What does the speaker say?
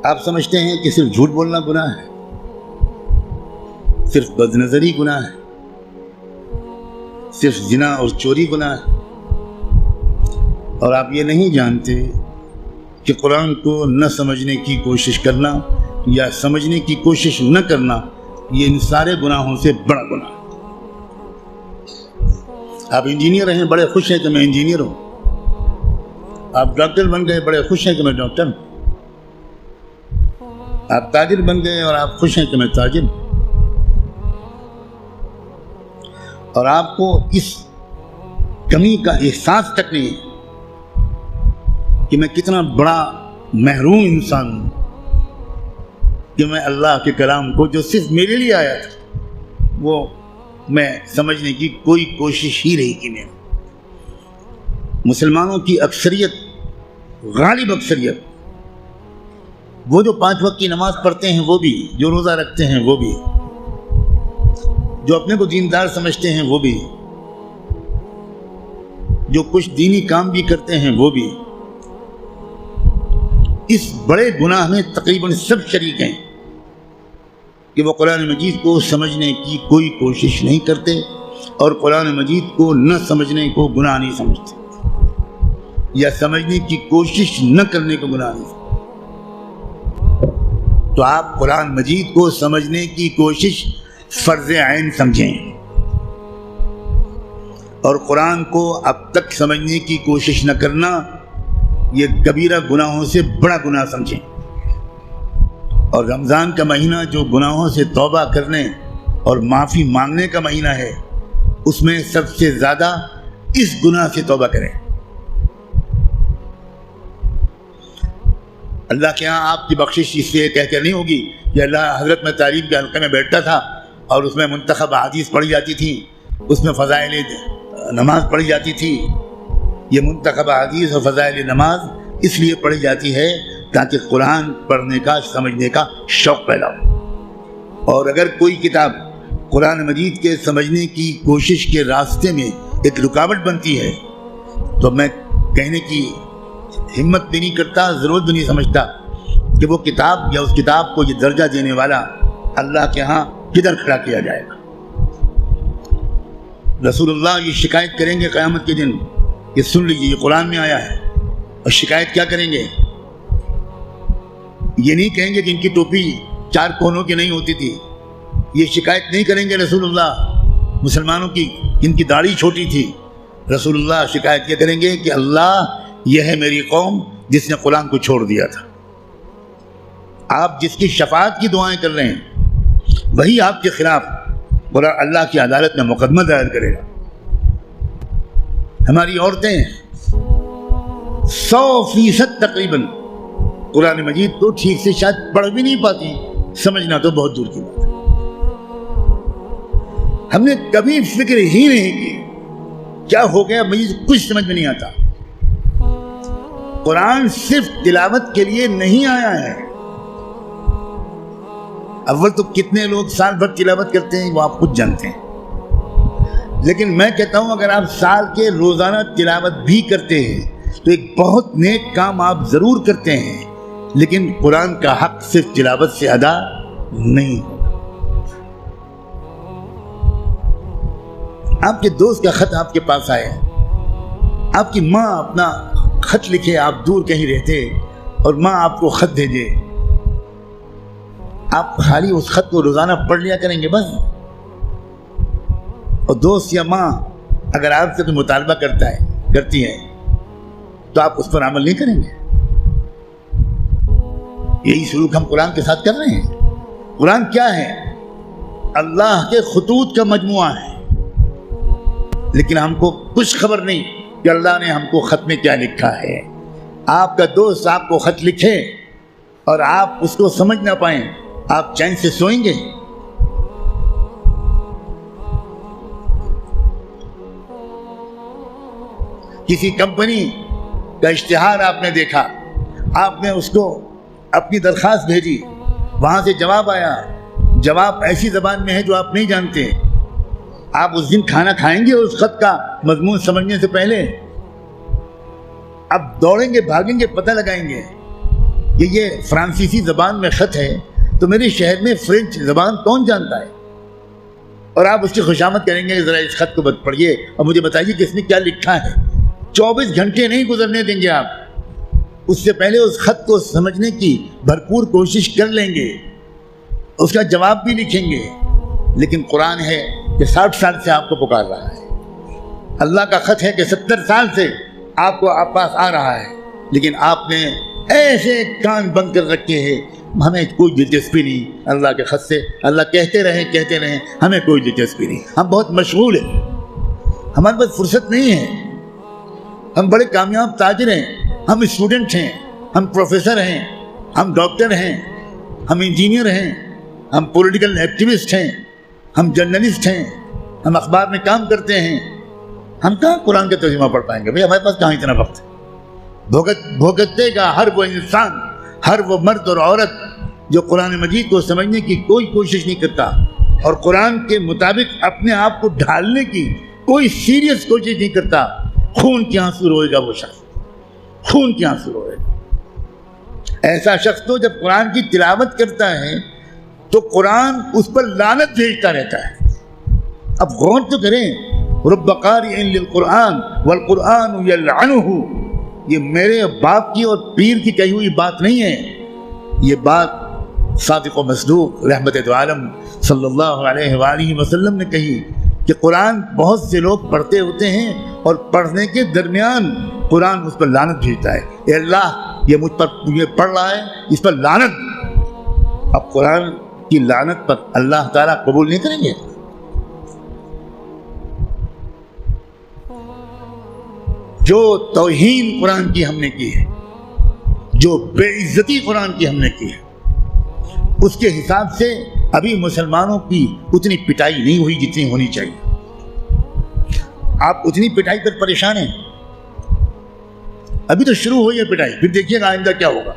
آپ سمجھتے ہیں کہ صرف جھوٹ بولنا گناہ ہے، صرف بد نظری گناہ ہے، صرف زنا اور چوری گناہ ہے، اور آپ یہ نہیں جانتے کہ قرآن کو نہ سمجھنے کی کوشش کرنا یا سمجھنے کی کوشش نہ کرنا یہ ان سارے گناہوں سے بڑا گناہ ہے۔ آپ انجینئر ہیں، بڑے خوش ہیں کہ میں انجینئر ہوں، آپ ڈاکٹر بن گئے، بڑے خوش ہیں کہ میں ڈاکٹر ہوں، آپ تاجر بن گئے اور آپ خوش ہیں کہ میں تاجر ہوں، اور آپ کو اس کمی کا احساس تک نہیں ہے کہ میں کتنا بڑا محروم انسان ہوں کہ میں اللہ کے کلام کو جو صرف میرے لیے آیا تھا وہ میں سمجھنے کی کوئی کوشش ہی نہیں کی۔ میں مسلمانوں کی اکثریت، غالب اکثریت، وہ جو 5 وقت کی نماز پڑھتے ہیں وہ بھی، جو روزہ رکھتے ہیں وہ بھی، جو اپنے کو دیندار سمجھتے ہیں وہ بھی، جو کچھ دینی کام بھی کرتے ہیں وہ بھی، اس بڑے گناہ میں تقریباً سب شریک ہیں کہ وہ قرآن مجید کو سمجھنے کی کوئی کوشش نہیں کرتے اور قرآن مجید کو نہ سمجھنے کو گناہ نہیں سمجھتے یا سمجھنے کی کوشش نہ کرنے کو گناہ نہیں سمجھتے۔ تو آپ قرآن مجید کو سمجھنے کی کوشش فرض عین سمجھیں اور قرآن کو اب تک سمجھنے کی کوشش نہ کرنا یہ کبیرہ گناہوں سے بڑا گناہ سمجھیں۔ اور رمضان کا مہینہ جو گناہوں سے توبہ کرنے اور معافی مانگنے کا مہینہ ہے، اس میں سب سے زیادہ اس گناہ سے توبہ کریں۔ اللہ کے ہاں آپ کی بخشش اس سے کہہ کر نہیں ہوگی کہ اللہ حضرت میں تعلیم کے حلقے میں بیٹھتا تھا اور اس میں منتخب احادیث پڑھی جاتی تھی، اس میں فضائل نماز پڑھی جاتی تھی۔ یہ منتخب احادیث اور فضائل نماز اس لیے پڑھی جاتی ہے تاکہ قرآن پڑھنے کا، سمجھنے کا شوق پیدا ہو۔ اور اگر کوئی کتاب قرآن مجید کے سمجھنے کی کوشش کے راستے میں ایک رکاوٹ بنتی ہے تو میں کہنے کی ہمت بھی نہیں کرتا، ضرورت بھی نہیں سمجھتا کہ وہ کتاب یا اس کتاب کو یہ درجہ دینے والا اللہ کے ہاں کدھر کھڑا کیا جائے گا۔ رسول اللہ یہ شکایت کریں گے قیامت کے دن کہ سن لیجیے یہ قرآن میں آیا ہے، اور شکایت کیا کریں گے؟ یہ نہیں کہیں گے کہ ان کی ٹوپی 4 کونوں کی نہیں ہوتی تھی، یہ شکایت نہیں کریں گے رسول اللہ مسلمانوں کی ان کی داڑھی چھوٹی تھی۔ رسول اللہ شکایت یہ کریں گے کہ اللہ یہ ہے میری قوم جس نے قرآن کو چھوڑ دیا تھا۔ آپ جس کی شفاعت کی دعائیں کر رہے ہیں وہی آپ کے خلاف اللہ کی عدالت میں مقدمہ دائر کرے گا۔ ہماری عورتیں 100% تقریباً قرآن مجید کو ٹھیک سے شاید پڑھ بھی نہیں پاتی، سمجھنا تو بہت دور کی بات ہے۔ ہم نے کبھی فکر ہی نہیں کی کیا ہو گیا، مجھے کچھ سمجھ میں نہیں آتا۔ قرآن صرف تلاوت کے لیے نہیں آیا ہے۔ اول تو کتنے لوگ سال بھر تلاوت کرتے ہیں وہ آپ خود جانتے ہیں، لیکن میں کہتا ہوں اگر آپ سال کے روزانہ تلاوت بھی کرتے ہیں تو ایک بہت نیک کام آپ ضرور کرتے ہیں، لیکن قرآن کا حق صرف تلاوت سے ادا نہیں ہوگا۔ آپ کے دوست کا خط آپ کے پاس آئے، آپ کی ماں اپنا خط لکھے، آپ دور کہیں رہتے اور ماں آپ کو خط بھیجے، آپ خالی اس خط کو روزانہ پڑھ لیا کریں گے بس؟ اور دوست یا ماں اگر آپ سے کوئی مطالبہ کرتی ہے تو آپ اس پر عمل نہیں کریں گے؟ یہی سلوک ہم قرآن کے ساتھ کر رہے ہیں۔ قرآن کیا ہے؟ اللہ کے خطوط کا مجموعہ ہے، لیکن ہم کو کچھ خبر نہیں کہ اللہ نے ہم کو خط میں کیا لکھا ہے۔ آپ کا دوست آپ کو خط لکھے اور آپ اس کو سمجھ نہ پائیں، آپ چین سے سوئیں گے؟ کسی کمپنی کا اشتہار آپ نے دیکھا، آپ نے اس کو اپنی درخواست بھیجی، وہاں سے جواب آیا، جواب ایسی زبان میں ہے جو آپ نہیں جانتے، آپ اس دن کھانا کھائیں گے اس خط کا مضمون سمجھنے سے پہلے؟ اب دوڑیں گے، بھاگیں گے، پتہ لگائیں گے یہ فرانسیسی زبان میں خط ہے تو میرے شہر میں فرینچ زبان کون جانتا ہے؟ اور آپ اس کی خوشامد کریں گے ذرا اس خط کو پڑھیے اور مجھے بتائیے کہ اس نے کیا لکھا ہے۔ 24 گھنٹے نہیں گزرنے دیں گے آپ، اس سے پہلے اس خط کو سمجھنے کی بھرپور کوشش کر لیں گے، اس کا جواب بھی لکھیں گے۔ لیکن قرآن ہے کہ 60 سال سے آپ کو پکار رہا ہے، اللہ کا خط ہے کہ 70 سال سے آپ کو آپ پاس آ رہا ہے، لیکن آپ نے ایسے کان بند کر رکھے ہیں، ہمیں کوئی دلچسپی نہیں اللہ کے خط سے، اللہ کہتے رہیں ہمیں کوئی دلچسپی نہیں، ہم بہت مشغول ہیں، ہمارے پاس فرصت نہیں ہے، ہم بڑے کامیاب تاجر ہیں، ہم اسٹوڈنٹ ہیں، ہم پروفیسر ہیں، ہم ڈاکٹر ہیں، ہم انجینئر ہیں، ہم پولیٹیکل ایکٹیوسٹ ہیں، ہم جرنلسٹ ہیں، ہم اخبار میں کام کرتے ہیں، ہم کہاں قرآن کا ترجمہ پڑھ پائیں گے؟ بھئی ہمارے پاس کہاں اتنا وقت ہے؟ بھگتنے کا ہر وہ انسان، ہر وہ مرد اور عورت جو قرآن مجید کو سمجھنے کی کوئی کوشش نہیں کرتا اور قرآن کے مطابق اپنے آپ کو ڈھالنے کی کوئی سیریس کوشش نہیں کرتا، خون کے آنسو روئے گا وہ شخص، خون کے آنسو روئے گا۔ ایسا شخص تو جب قرآن کی تلاوت کرتا ہے تو قرآن اس پر لعنت بھیجتا رہتا ہے۔ اب غور تو کریں، رب قارئ للقرآن والقرآن یلعنہ، یہ میرے باپ کی اور پیر کی کہی ہوئی بات نہیں ہے، یہ بات صادق و مصدوق رحمت دو عالم صلی اللہ علیہ وآلہ وسلم نے کہی کہ قرآن بہت سے لوگ پڑھتے ہوتے ہیں اور پڑھنے کے درمیان قرآن اس پر لعنت بھیجتا ہے، اے اللہ یہ مجھ پر یہ پڑھ رہا ہے، اس پر لعنت۔ اب قرآن کی لعنت پر اللہ تعالیٰ قبول نہیں کریں گے؟ جو توہین قرآن کی ہم نے کی ہے، جو بے عزتی قرآن کی ہم نے کی ہے، اس کے حساب سے ابھی مسلمانوں کی اتنی پٹائی نہیں ہوئی جتنی ہونی چاہیے۔ آپ اتنی پٹائی پر پریشان ہیں، ابھی تو شروع ہوئی ہے پٹائی، پھر دیکھیے گا آئندہ کیا ہوگا۔